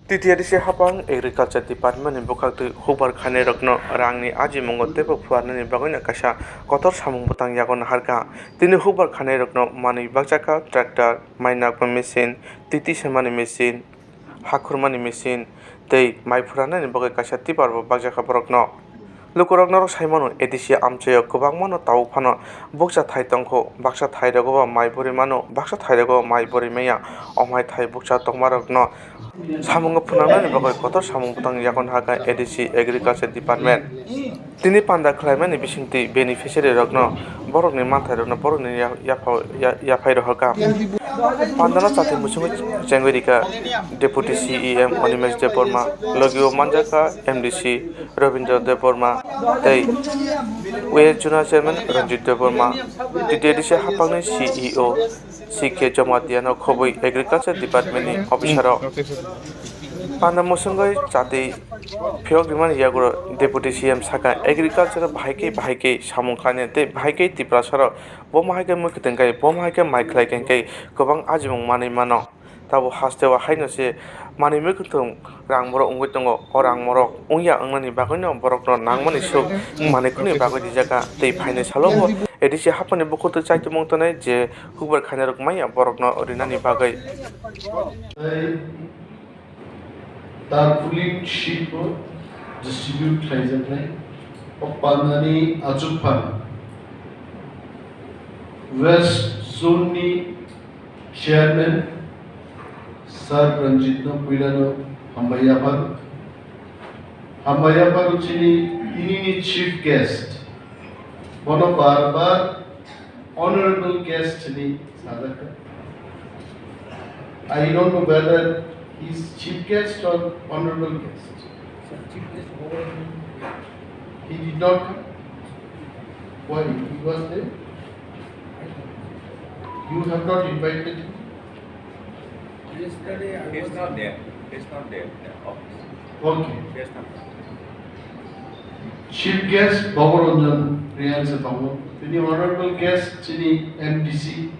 Titiadisi hapang agriculture department ni bukakti hubar khane rokno rangni aji mongo tebo phuarnani bagoina kasa kotor samung butang yagon harka tini hubar khane rokno mani bakjaka tractor mainakpa machine titi semani machine hakhurmani machine tei mai phurana ni bagai kasa tipar bo bakjaka borokno lukurokno saimano edisi amchayo kwbangmano tau phano buksa thai tongkho baksa thai rogo mai bori mano baksa thai rogo mai bori meya omai thai buksa tongmarokno samung phunangna ni bagai kotor samung butang yakon haka edisi agriculture department tini panda khlaimani bisingti beneficiary rokno borokni manthai rokno borokni yafai rohaka pandana chati musungu chengwirika deputy cem onimesh deborma logio manjaka mdc robindra deborma tei we juna chairman ranjit deborma titiadisi hapangni ceo ck jomatiano khobui agriculture department ni officer panda musungai chati phiogrimani yagro deputy cm saka agriculture bhaike samung khane tei bhaike tiprasara bomhaike mukitengkai bomhaike maiklai kengkai kobang ajimung manui mano tabo hastewa haino se manui mukitung rangmoro ungoi tongo o rangmoro ungya angnani bagoino borokno nangmani suk manikuni bagoi dijaka tei phaine salobo edisi hapani bukutu chaiti mungtonai je hubar khane rok maya borokno rinani bagai tarpaulin sheet ko distribute खाइजोबनाय पान्नानि आजुफान west जोननि chairman sir Ranjit पुइलानो हामबायाफार उचिनि इनिनि chief guest बनो बार honorable guest ni sadaka I don't know whether he's chief guest or honorable guest. He did not come. Why? He was there. You have not invited him. Yesterday he is not there. He is not there in the office. Okay. He is not there. Chief guest Babaranjan Riyan Satango. Any honorable guest chini MDC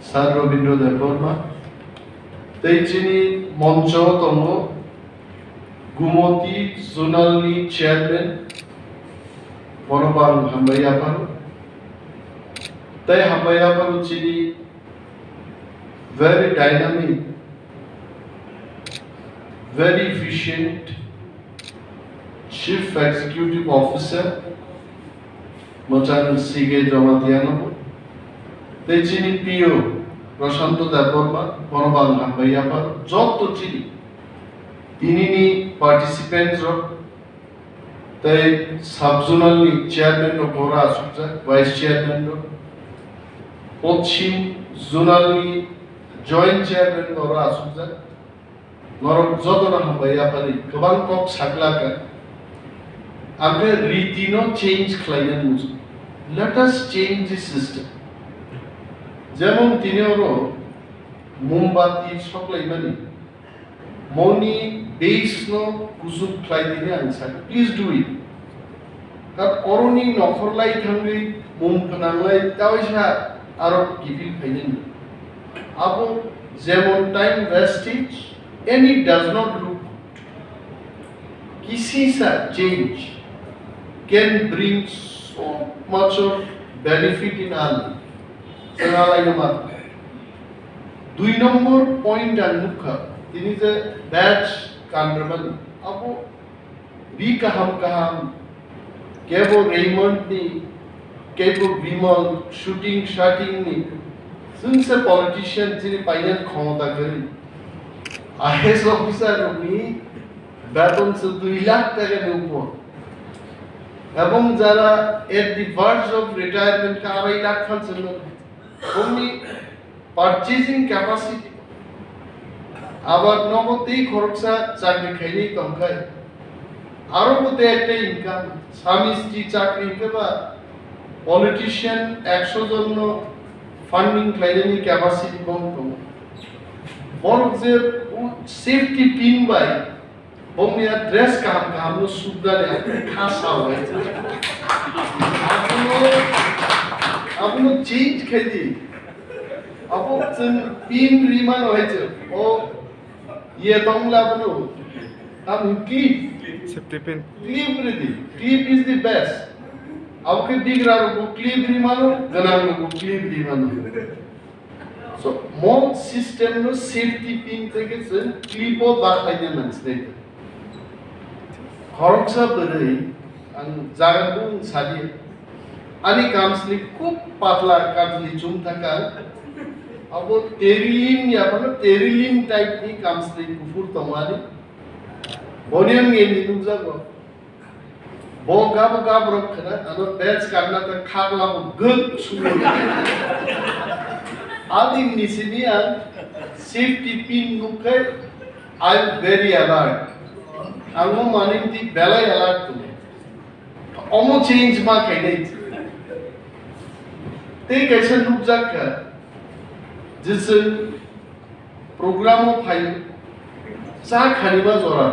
Sir Robindra Deborma. Teichini Moncho Tongo Gumoti Zonalni Chairman Bonobang Hambayapan Tei Hambayapan Chini very dynamic, very efficient Chief Executive Officer Mochan Sige Jomatiano Teichini PO Prashanto Deborma, Bonobang Hambayapa, Job to Chili. Tinini participants of the subzonal chairman of Bora Asukza, vice chairman of Pochim, zonally joint chairman of Bora Asukza, Norok Zodona Hambayapa, Kabankok Saklaka. Agar Ritino change client, let us change the system. যেমন তিনি হলো মোমবাতি সকলাই মানে মনি বেইসনো কুসুম fly দিনে answer please do it কার করনি নখরলাই থাঙ্গি মোম ফনাংলাই তাওইসা আরো গিফিল ফাইনেন আবো যেমন time wastage any does not look কিসি সা change can bring so much of benefit in our দুই নম্বর পয়েন্ট আর মুখ্য তিনি যে ব্যাচ কান্ড্রবানি আবো বি কাহাম কেবল রেইমন্ড নি কেবল বিমল শুটিং শাটিং নি সুনসে পলিটিশিয়ান যিনি পাইনান ক্ষমতা করি আইএস অফিসার নি বেতন 2 লাখ টাকার উপর এবং যারা এট দি ভার্জ অফ রিটায়ারমেন্ট কা 2.5 লাখ খাচ্ছেন only purchasing capacity আবার নগদেই খরচা চাকরি খাইলেই তমখায় আরো মধ্যে একটা ইনকাম স্বামী স্ত্রী চাকরি বা পলিটিশিয়ান 100 জন ফান্ডিং খাইলেই ক্যাপাসিটি কম বড় যে সেফটি পিন বাই বমি ড্রেস কাম নো সুদারে খাসা হয়েছে আপনি চেঞ্জ খাইদি আপনি পিন রিমান হয়েছে ও Iya tong la bano. Clip. Safety pin. Clip ready. Clip is the best. Aunque digra ko clip di mano, ganang ko clip di mano. So, more system no safety pin থেকে clip ও বাখাইতে মানছে। খরচা বেড়ে আন জাগাবুং সাদি ani kamsli খুব পাতলা কাটলি চুম থাকা আবো টেরিলিন ইয়াপানো টেরিলিন টাইপ নি kamsli কুফুর তমানি বনিয়াম এনি নুজাগো গাব রক্ষনা আনো ব্যাচ কাটনা তা খাগলা গদ সুমো আদি নিসিনিয়া সেফটি পিন নুকে আই এম ভেরি অ্যালার্ট আঙ্গো মানিন্তি বেলাই অ্যালার্ট তুমি অমো চেঞ্জ মা খাইনাই ते कैसे लुक जाकर जिस प्रोग्रामों फाइल सा खानिबा जोरा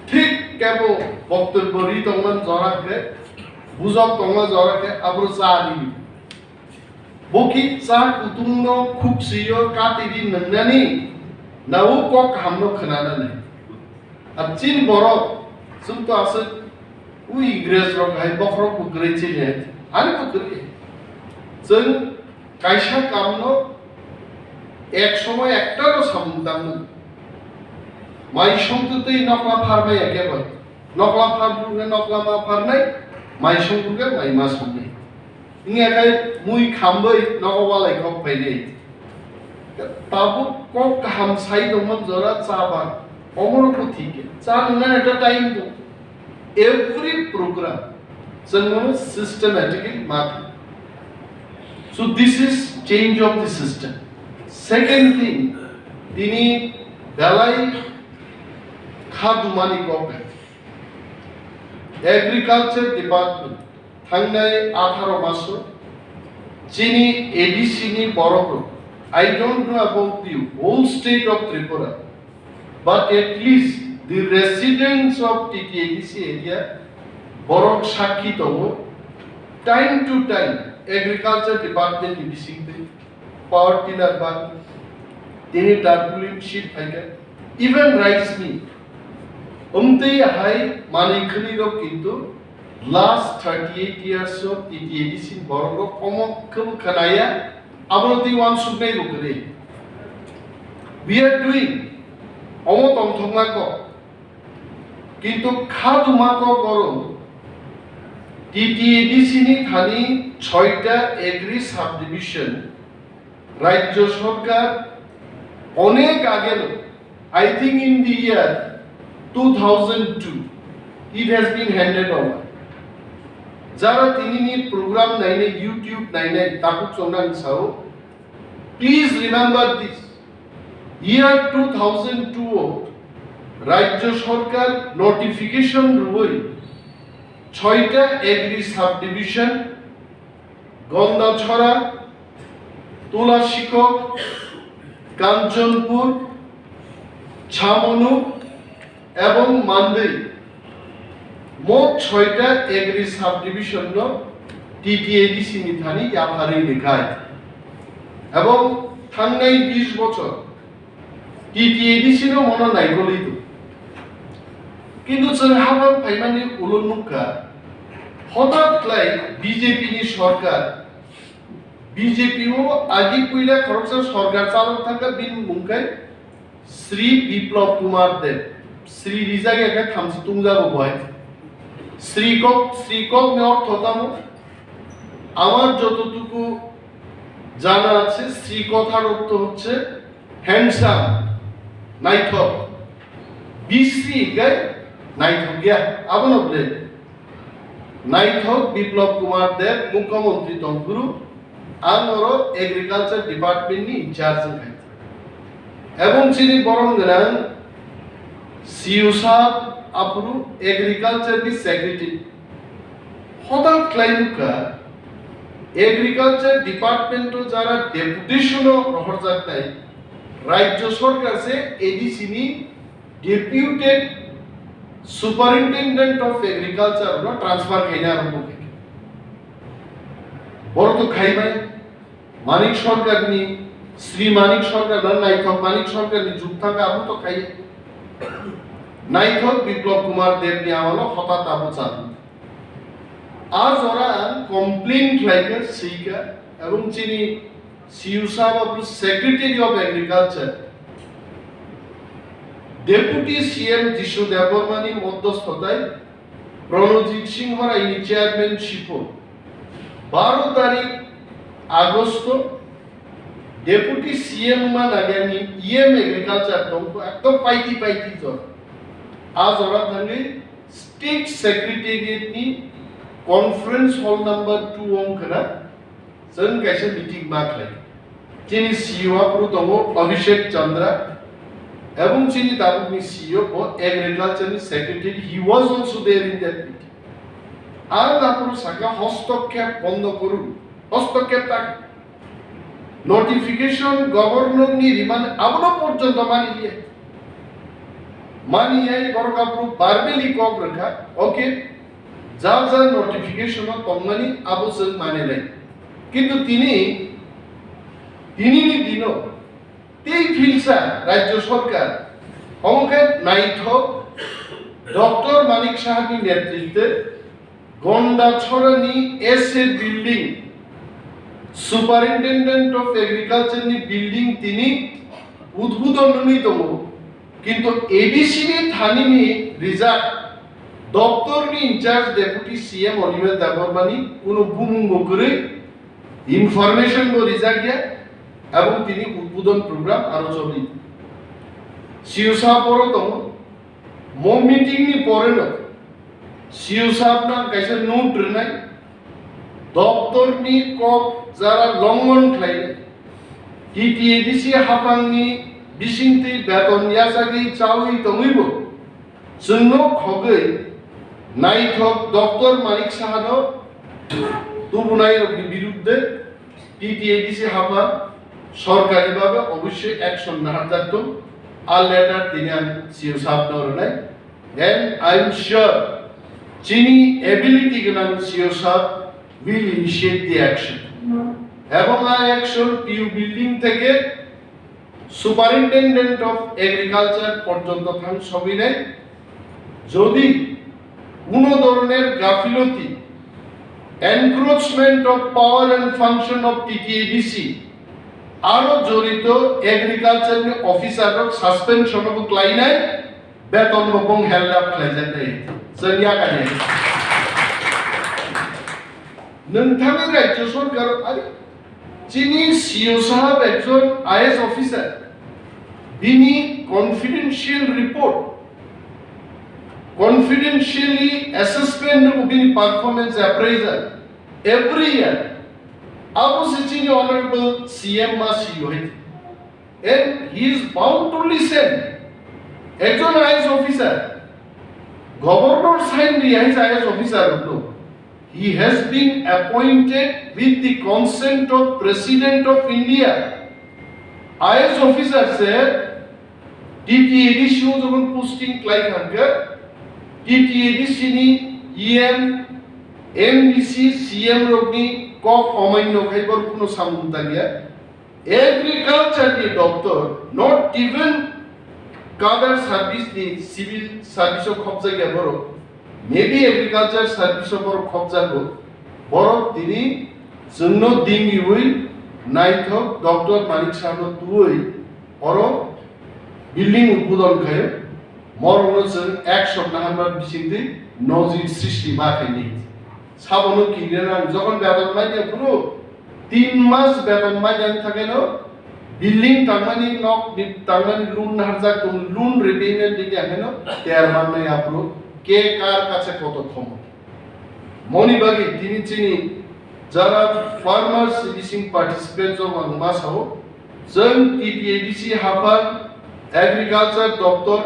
ठीक क्या वो वक्त बरी तंगन जोरा के बुझक तंगन जोरा के अब सा आदि बोकी सा कुतुंगो खुक्सियो काटिदी नन्नानी नाउ कोक हमनो खनाना नहीं अब चीन बरो सुन तो आसे उ इंग्रेज रो गाय बखरो को ग्रेचे है आने को करे जों कायसा कामनो एक समय एकटारो सामदाम माइ संतुतै नकला फारबाय एकेबाय नकला फारबुगे नकला मा फारनाय माइ संतुगे माइ मा संनाय इंगाय मुइ खामबै नकवालाय खक फायनाय ताबु कक हाम साइ दमन जरा चाबा अमर को ठीक है चा नना एटा टाइम दो एवरी प्रोग्राम जों systematically mark. So this is change of the system. Second thing, dini dalai khadumani government. Agriculture department thangnai 18 maso chini ADC ni boroko. I don't know about the whole state of Tripura, but at least the residents of TTADC area borok shakhi tobo time to time agriculture department ni bisingte power tiller bag tini tarpaulin sheet phaika even rice mill umtei hai mani khali ro kintu last 38 years of TTADC borok komo khum khanaya abroti wan sugnai ro kare we are doing omo tongthongma ko kintu khaduma ko koro TTADC ni thani 6টা agri subdivision রাজ্য সরকার অনেক আগে I think in the year 2002 it has been handed over যারা তিনি নি programme নাইনে YouTube নাইনে তাকু চন্দান সাও প্লিজ রিমেম্বার দিস ইয়ার 2002 রাজ্য সরকার নোটিফিকেশন রুই 6টা এগ্রি সাবডিভিশন গন্দাছড়া তুলাশিকক কাঞ্চনপুর ছামনু এবং মান্দেই মোট 6টা এগ্রি সাবডিভিশন TTADC নিথানি ইয়াফারি লেখায় এবং থাঙ্গাই 20 বছর TTADC নো মন নাই গলিত কিন্তু जों हाबाम फाइमानि उलुनुका हठाৎ লাই বিজেপি নি সরকার বিজেপি ও আগে কইলা খরচা সরকার চালক থাকা বিন মুঙ্কাই শ্রী বিপ্লব কুমার দেব শ্রী রিজাগে একটা থামছি তুমজাগো ভয় শ্রীকক নে অর্থতাম আমার যতটুকু জানা আছে শ্রী কথার অর্থ হচ্ছে হ্যান্ডসাম নাইথক বিশ্রী গায় নাইথক গিয়া আবন বলে নাইথক বিপ্লব কুমার দেব মুখ্যমন্ত্রী তংগুরু আনর এগ্রিকালচার ডিপার্টমেন্ট নি ইনচার্জ খাই এবং চিনি বরং গরাং সিউসা আপরু এগ্রিকালচার নি সেক্রেটারি হঠাৎ ক্লাইনুকা এগ্রিকালচার ডিপার্টমেন্ট যারা ডেপুটেশন রহরজাত নাই রাজ্য সরকার সে এডিসি নি ডেপুটেড সুপারিনটেন্ডেন্ট অফ এগ্রিকালচার নো ট্রান্সফার খাইনা আরম্ভ করে বড় তো খাইবাই মানিক সরকার নি শ্রী মানিক সরকার না নাইথক মানিক সরকার নি যুগ থাকা আবু তো খাই নাইথক বিপ্লব কুমার দেব নি আমলো হঠাৎ আবু চালু আজ ওরা কমপ্লেন খাইকে সেইকা এবং চিনি সিইউ সাহেব of secretary of agriculture deputy CM যিশু দেববর্মানির মধ্যস্থতায় প্রণজিৎ সিংহ রায়নি চেয়ারম্যানশিপ 12 তারিখ আগস্ট ডেপুটি সিএম মান আগানি ইএম এগ্রিকালচার দমকো একদম পাইতি জ্বর আজ ওরা থাকলে স্টেট সেক্রেটারিয়েট নি কনফারেন্স হল নাম্বার 2 অঙ্কনা जों कैसे मीटिंग मा खालाय चिनि सीईओ आफोर दङ अभिषेक चंद्रा এবং চিনি দাবুনি সিইও ও agriculture secretary he was also there in that meeting আর তারপর সাকা হস্তক্ষেপ বন্ধ করুন হস্তক্ষেপ তাক নোটিফিকেশন গভর্নর নি রিমান্ড আবনো পর্যন্ত মানিয়ে বরকাপুর বারবেলি কক রাখা ওকে যা যা নোটিফিকেশন তমনানি আবসল মানে নাই কিন্তু তিনি দিন তেই ফিলসা রাজ্য সরকার অঙ্কে নাইথক ডক্টর মানিক সাহাবির নেতৃত্বে গন্ডাছড়ানি SA building superintendent of agriculture নি বিল্ডিং তিনি উদ্বোধনী দম কিন্তু এডিসি নি থানি নি রিজার্ভ দপ্তর নি ইনচার্জ ডেপুটি সিএম অলিভার দেববর্মানি কোন বুমুঙ্গ করে ইনফরমেশন গো রিজার্ভ এবং তিনি উদ্বোধন প্রোগ্রাম আরো চলি সিইও সাহেব পরে তো মো মিটিং নি পরে না সিইও সাহেব না কাইসে নোট নাই দপ্তর নি কক যারা লঙ্ঘন খাইলে টিটিএডিসি হাপাংনি বিসিংতি বেতন ইয়াসাগি চাউই তমইব জন্য খগে নাইথক ডক্টর মানিক সাহানো তুবুনাই বিরুদ্ধে টিটিএডিসি হাপাং সরকারিভাবে অবশ্যই অ্যাকশন নেওয়া থাকতো আর লেটার তিনি সিইও সাহেব নাই দেন আই এম শিওর চিনি এবিলিটি গনান সিইও সাহেব উইল ইনিশিয়েট দি অ্যাকশন এবং আই অ্যাকশন পিইউ বিল্ডিং থেকে সুপারিনটেন্ডেন্ট অফ এগ্রিকালচার পর্যন্ত থান সবই নেই যদি কোনো ধরনের গাফিলতি encroachment of power and function of TTADC আরো জড়িত এগ্রিকালচার অফিসারক সাসপেনশন অফ ক্লাইনাই বেতন এবং হেলদাপ ক্লাইজাতে জনিয়া কানে নন্থামের রাজ্য সরকার আরে চিনি সিইও সাহেব একজন আইএস অফিসার বিনি confidential report confidentially assessment of the performance appraisal every year abu sichini honorable cm masi hoy and he is bound to listen ekjon IAS officer governor sign the IAS officer no he has been appointed with the consent of president of india IAS officer said TTADC যখন posting ক্লাই থাকে TTADC নি EM MDC CM রগনি cock অমান্য খাইবার কোনো সামুন্তা গিয়া agriculture নি দপ্তর not even কাদার service নি সিভিল সার্ভিস খবজা গিয়া বড় মেবি এগ্রিকালচার সার্ভিস বড় খবজা গো বড় তিনি জন্য দিঙ্গি হই নাইথক ডক্টর মানিক সাহেব তুই বড় বিল্ডিং উদ্বোধন খায় মরণজন অ্যাকশন নাম্বার বিচিন্তি নজির সৃষ্টি মাখাইনি সাবনো কিনেনা যখন বেতন মাইনে পুরো 3 মাস বেতন মাইনে থাকে না বিল্ডিং তামানি নক তামানি লুন হারজা তুম লুন রিপেমেন্ট দিকে আহেন তেয়ার মানে আপলো কে কার কাছে কত ক্ষমতা মনিবাগি তিনি চিনি যারা ফার্মার্স লিসিং পার্টিসিপেন্টস অফ মাসাও जों টিটিএডিসি হাফা এগ্রিকালচার দপ্তর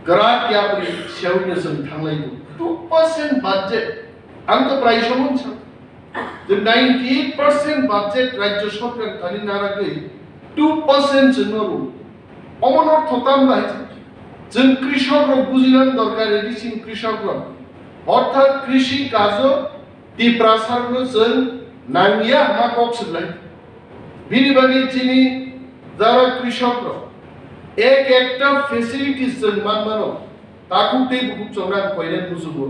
গ্রাট ইয়াপরি সেউনে जों थांलायदो 2% বাজেট आं तो प्राय समन छ the 98% বাজেট রাজ্য সরকার তানি নারাগৈ 2% জনরু অমনর থতাম বাইছে जों কৃষক বুঝিলাম দরকার এডিসিন কৃষক অর্থাৎ কৃষি কাজ তীব্রাসারনো जों নাঙ্গিয়া মা কক্সলাই বিনিবাগি চিনি যারা কৃষক একটা ফেসিলিটিস जों मानो ताकू ते बुक चंगा कोइने मुजुबो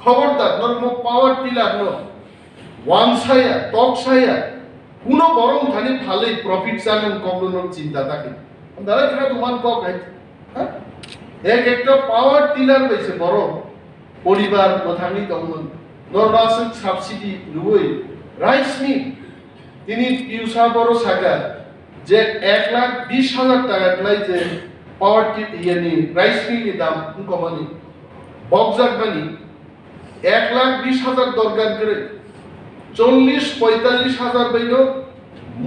खबरदार नरम पावर टिलार न ওয়ান সায়া টক সায়া কোনো বরং থানে ভালো প্রফিট জানেন কখনো চিন্তা থাকে দাঁড়া কিনা তোমার কক হ্যাঁ একটা পাওয়ার টিলার পাইছে বড় পরিবার কথানি তখন নরবাসন সাবসিডি রুই রাইস মিল তিনি পিউসা বড় সাগা যে 1,20,000 টাকা লাই যে পাওয়ার ইয়ানি রাইস মিলের দাম কমানি বকজাক বানি 1,20,000 দরকার করে 40-45,000 বাইনো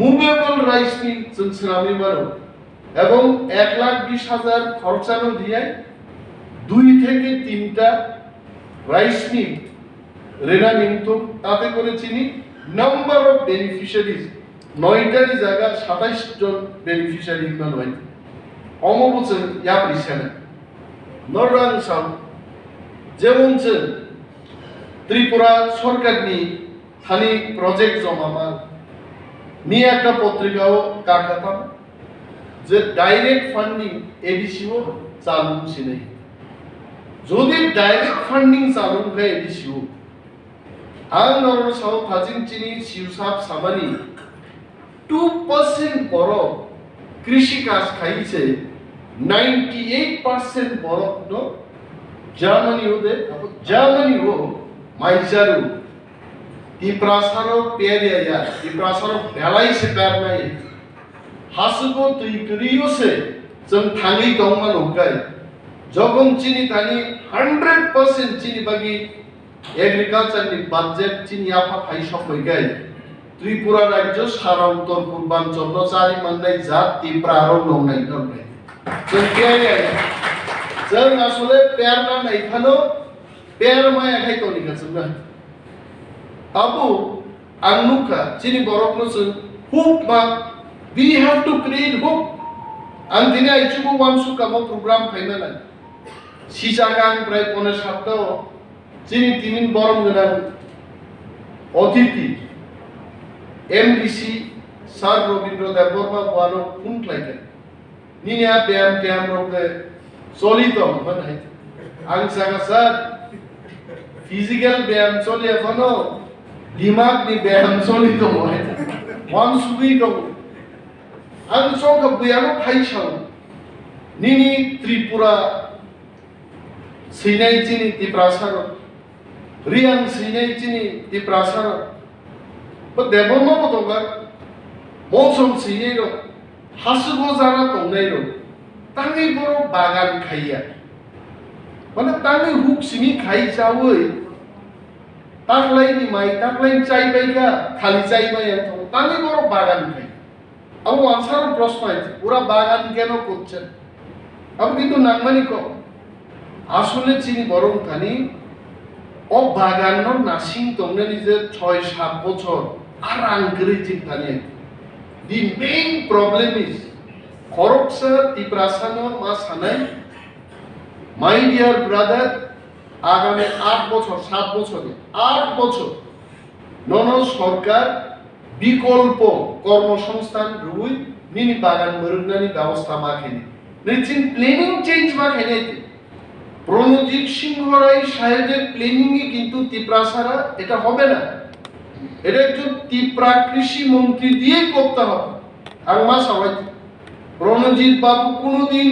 মুভেবল রাইস মিল जों सोनानै बानो এবং 1,20,000 খরচানো দিয়ে 2 থেকে 3টা রাইস মিল রেনা নিমতো তাতে করে চিনি নাম্বার অফ বেনিফিশিয়ারিজ 9টার জায়গা 27 জন বেনিফিশিয়ারি নয় অমবুচন ইয়া প্রিসানা নররাং সাম যেমন ত্রিপুরা সরকারনি খালি প্রজেক্ট জমামান নিয়ে একটা পত্রিকাও কাকাতাম যে ডাইরেক্ট ফান্ডিং এডিসিও চালু ছিল যদি ডাইরেক্ট ফান্ডিং চালু হয় এডিসিও আং নরম সাও ফাজিং চিনি সিউসাব সামানি 2% বড় কৃষি কাজ খাইছে 98% বড় no জার্মানিও মাইজারু Iprasaro periaya, Iprasaro belai sekarnai. Hasugo tuikriyo se, जों थांगी दंमान उगाय. जगन चीनी थानी 100% चीनी बागी एग्रीकालचार नि बाजेट चीनी आफा फाइसक होगाय. त्रिपुरा राज्य सारा उत्तर पूर्वांचल न चारि माननाय जात तिप्रारो नंनाय दंनाय. जों केया जों आसले पेरना नायखानो पेर माया खायतनि गासैबो Abu Anuka, Chini Boroknosun, hope ma, we have to create hope. And then I chubu one sukamo program payment. Sisagang pray pone sabdo, Chini Timin Borom Gunan, OTP, MDC, Sar Robindro, the Borba Wano, Punt like it. Nina Piam of the Solito, Angsaga Sar, physical Piam Solifano. दिमाग नि Behaim सोली तो है one सुई तो अन सो का बुयानो फाइसाव निनी त्रिपुरा सिनाई चिनी तिप्रासार रियान सिनाई चिनी तिप्रासार ब देबोनो बतोगा मौसम सिनाई रो हासुगो जाना तंगनाय रो तांगै बरो बागान खाइया माने तांगै हुक सिनि खाइ जावै ताकलाइनि माइ ताकलाइन चाइ बाइगा खाली चाइ बाइया तो तांगै बरो बागान खाइ अब आंसर प्रश्न है पूरा बागान केन করছেন अब কিন্তু নাংমানি কো আসলে চিনি বরং খানি ও বাগানর নাসিং তংনে নিজে 6-7 বছর আর আঙ্গরি চিন্তানে দি মেইন প্রবলেম ইজ খরকসা তিপ্রাসানো মা সানাই মাই ডিয়ার ব্রাদার আগামী 8 বছর 7 বছরে 8 বছর নন সরকার বিকল্প কর্মসংস্থান রুই নিনি বাগান মরুনানি ব্যবস্থা মাখেনি নিচিন প্ল্যানিং চেঞ্জ মাখেনি প্রণজিৎ সিংহ রায় সাহেবের প্ল্যানিং এ কিন্তু তিপ্রাসারা এটা হবে না এটা একজন তিপ্রা কৃষি মন্ত্রী দিয়ে করতে হবে আর মা সবাই প্রণজিৎ বাবু কোনোদিন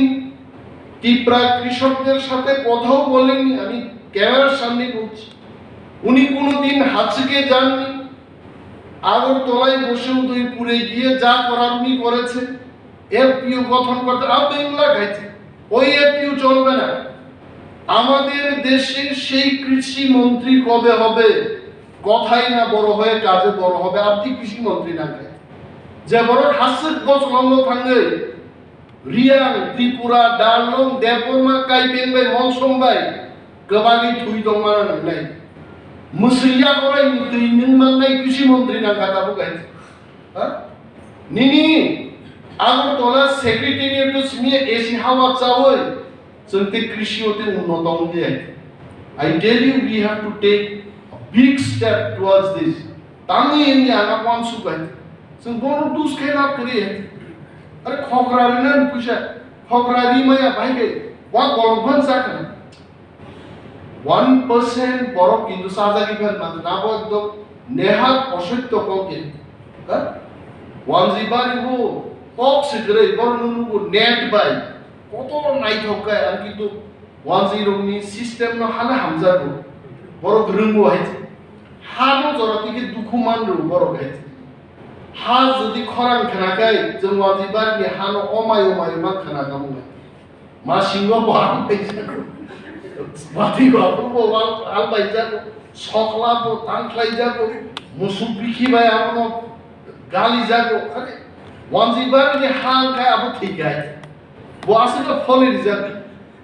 তিপ্রা কৃষকদের সাথে কথাও বলেননি আমি ক্যামেরার সামনে বলছি উনি কোনোদিন হাঁচকে যাননি আগরতলায় বসে উদয়পুরে গিয়ে যা করার উনি করেছেন এফপিও গঠন করতে আবেদনলা গাইছে ওই এফপিও চলবে না আমাদের দেশের সেই কৃষি মন্ত্রী কবে হবে কথাই না বড় হয়ে কাজে বড় হবে আপনি কৃষি মন্ত্রী না কে যে বড় হাসিক বছর থাঙ্গে রিয়াং ত্রিপুরা ডালং দেববর্মা কাইপেনবাই মনসমবাই गोबाङै थुइ दंमाना नंनाय मुसैया गराय दैनिं माननाय कृषि मंत्री ना गादाबो गाय हा निनि আগরতলা সেক্রেটারিয়েট সিমিয়ে এসি হাওয়া চাওই जोंते कृषि होते उन्नत होंगे I tell you we have to take a big step towards this तांगे इंगे आगा पांच सुगाय जों बोनो दुस खेला करिए अरे खगरारिनो फैसा खगरारि माया बाहायगे वा गलफान जागोन 1% বড় কিন্তু সাজাগিফান মানে নাবো একদম নেহাত অসত্য ককে হ্যাঁ ওয়ানজিবারিবো কক সিগরে বড় নুনুবো নেট বাই কত নাইথকায় আর কিন্তু 10 নি সিস্টেম ন হানা হামজাবো বড় গ্রুমবো হাইছে হানো জরাতিকে দুখু মানরো বড় হাইছে हा जुदि खरां खानाखै जों वाजिबारनि हानो अमाय मा खानागामो मा सिंगो बाम पैजागो बाथि बाबो आलबाय जागो सकलाबो तांख्लाय जागो मुसु बिखिबाय आपनो गाली जागो अरे वाजिबारनि हांखा आबो थैगाय बोआसो फलेरि जागो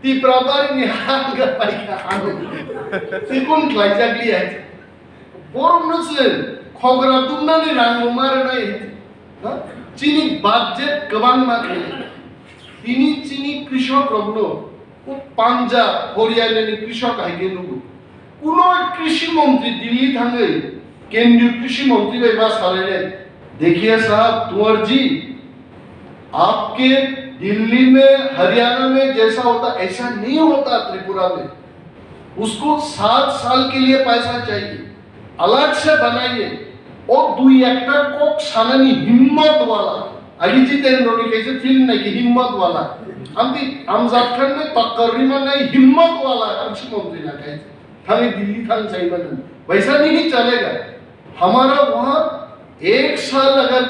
तिप्राबारनि हांगा पाइखा हानो सिकुन ख्लाय जागलि आइ बरमनोसो खगरा दुमनानै रांगो मारनाय चिनी बाजेट गोबां माखै তিনি চিনি কৃষক রগ্ন ও পাঞ্জাব হরিয়ানাनि কৃষক আইগে নুগু কোন কৃষি মন্ত্রী দিল্লি थांगे केंद्रीय कृषि मंत्री भाई मा सालेने देखिए साहब तुअर जी आपके दिल्ली में हरियाणा में जैसा होता ऐसा नहीं होता त्रिपुरा में उसको 7 साल के लिए पैसा चाहिए अलग से बनाइए और दुई একটা কক সানানি হিম্মত वाला আগে জিতেন্দ্রনি कैसे फिल्म नहीं कि हिम्मत वाला আমি আমজাদ খান ने तकरीमा नहीं हिम्मत वाला कृषि मंत्री ना कहे थाने दिल्ली थान चाहिए बन वैसा नहीं चलेगा हमारा वहां 1 साल अगर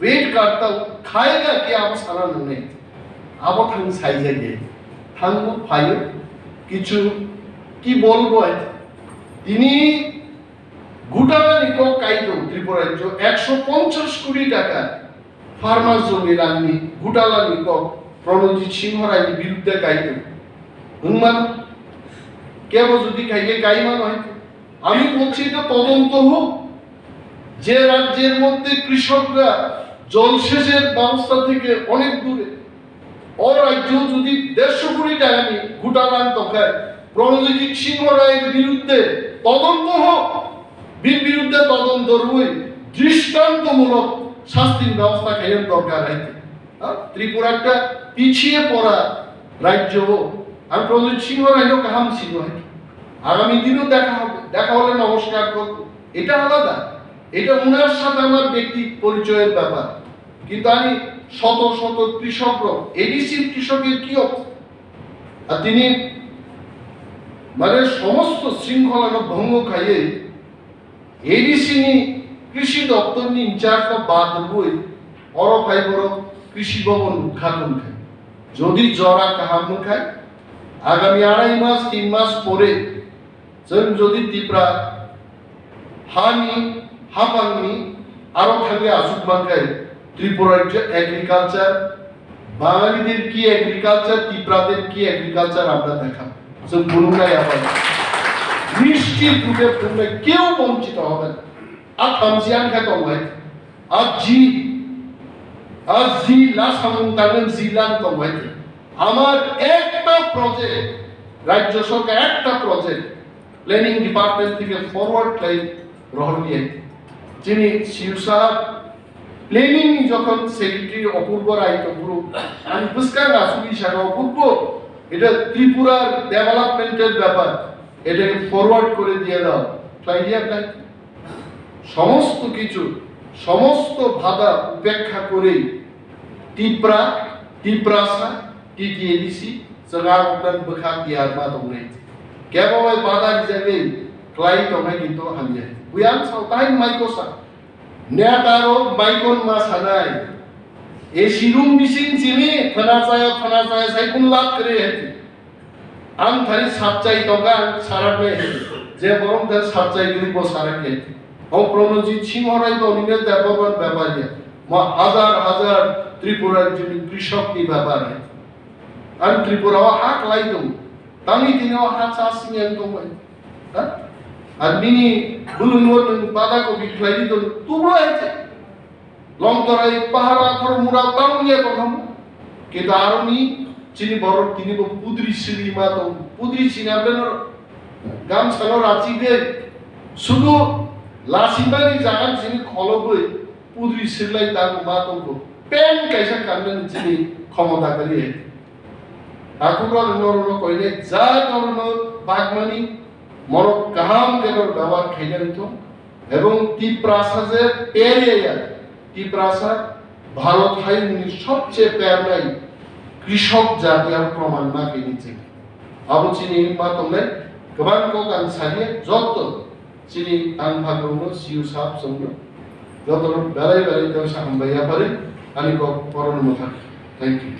वेट करता खाएगा क्या आप सारा नहीं अब थान साई जाए थान फायो কিছু কি বলবো তিনি গুটালানি কক কাইতো ত্রিপুরা রাজ্য 150 কোটি টাকা ফার্মার জমি রাখনি গুটালানি কক প্রণজিৎ সিংহ রায়ের বিরুদ্ধে কাইতো হুমান কেবল যদি খাইয়ে গাইমান হয় আমি বলছি এটা তদন্ত হোক যে রাজ্যের মধ্যে কৃষকরা জলসেচের ব্যবস্থা থেকে অনেক দূরে ও রাজ্য যদি 150 কোটি টাকা নিয়ে গুটালান তখায় প্রণজিৎ সিংহ রায়ের বিরুদ্ধে তদন্ত হোক বিরুদ্ধে তদন্ত রুই দৃষ্টান্তমূলক শাস্তির ব্যবস্থা খাইয়ের দরকার আছে ত্রিপুরা একটা পিছিয়ে পড়া রাজ্য আর প্রণজিৎ সিংহ রায়ও কাহাম সিংহ আগামী দিনও দেখা হলে নমস্কার করব এটা আলাদা এটা উনার সাথে আমার ব্যক্তি পরিচয়ের ব্যাপার কিন্তু আমি শত শত কৃষক এডিসি কৃষকের কি আর তিনি মানে সমস্ত শৃঙ্খলা ভঙ্গ খাইয়ে এডিসিনি কৃষি দপ্তর নি ইনচার্জ বাদ বই অরফাই বড় কৃষি ভবন উদ্ঘাটন খায় যদি জরা কাহাম খায় আগামী 2.5 মাস 3 মাস পরে যদি ত্রিপুরা হানি হাপানি আরো থাকে আসুক বাংলায় ত্রিপুরার যে এগ্রিকালচার বাঙালিদের কি এগ্রিকালচার ত্রিপুরাদের কি এগ্রিকালচার আমরা দেখাবো যে বলুনাই আবার নিশ্চিত রূপে পূর্ণে কেউ বঞ্চিত হবে না আর থামসিয়ান খেত হয় আর জি লাসামুন তাগেন জিলান তো হয় আমার একটা প্রজেক্ট রাজ্য সরকার একটা প্রজেক্ট প্ল্যানিং ডিপার্টমেন্ট থেকে ফরওয়ার্ড ক্লাইম গ্রহণ নিয়ে যিনি শিবসা প্ল্যানিং যখন সেক্রেটারি অপূর্ব রায় তো পুরো আমি বুঝকার আসুবি সারা অপূর্ব এটা ত্রিপুরার ডেভেলপমেন্টের ব্যাপার এটাকে ফরওয়ার্ড করে দিয়ে দাও ক্লাইডিয়া প্ল্যান সমস্ত কিছু সমস্ত বাধা উপেক্ষা করে ত্রিপুরাসা টিটিএডিসি সগা ওপেন বখা দিয়ার মা দংনাই কেবল বাধা হিসাবে ক্লাই দংনাই কিন্তু হামিয়া বুয়ান সাউতাই মাইকোসা নেটারো মাইকন মা সানাই এ শিরুম মিশিং চিনি ফনাচায় সাইকুন লাভ করে হেতি আম থারি সাচ্চাই দগা সারাবে যে বরং তার সাচ্চাই গুলি বসারাকে ও প্রণজিৎ সিংহ রায় তো অনিমেষ দেবগণ ব্যাপারে হাজার হাজার ত্রিপুরার যিনি কৃষক কি ব্যাপারে আর ত্রিপুরাও হাক লাই দম তামি তিনিও হাক সাসিং দম আর মিনি বুলুন বাদা কবি খাই তো তুবড়া আছে লংতরাই পাহাড়া থর মুরা তামিয়ে প্রথম কিন্তু আরনি চিনি বড় তিনি পুদ্রি শ্রী মা তো পুদ্রি চিনি আপনার গাম ছানো রাঁচি গে শুধু লাসিমানি জাগান চিনি খলবই পুদ্রি শ্রীলাই তার মা তো pen kaisa kanmen chini ক্ষমতা করিয়ে aku ko noro koile ja noro bagmani morok kaham gelor ব্যবহার খেলেন তো এবং তিপ্রাসাদের এরিয়া তিপ্রাসাদ ভারত হাইনি সবচেয়ে প্যারলাই কৃষক জাতীয় প্রমাণ না কিনেছে আবু চিনি মা তোমরা গোবাং কো গান সারিয়ে যত চিনি তান ভাগনো সিউ সাপ সঙ্গে যত বেলাই বেলাই তো সামবাইয়া পারে আমি কো পরন মথা থ্যাংক ইউ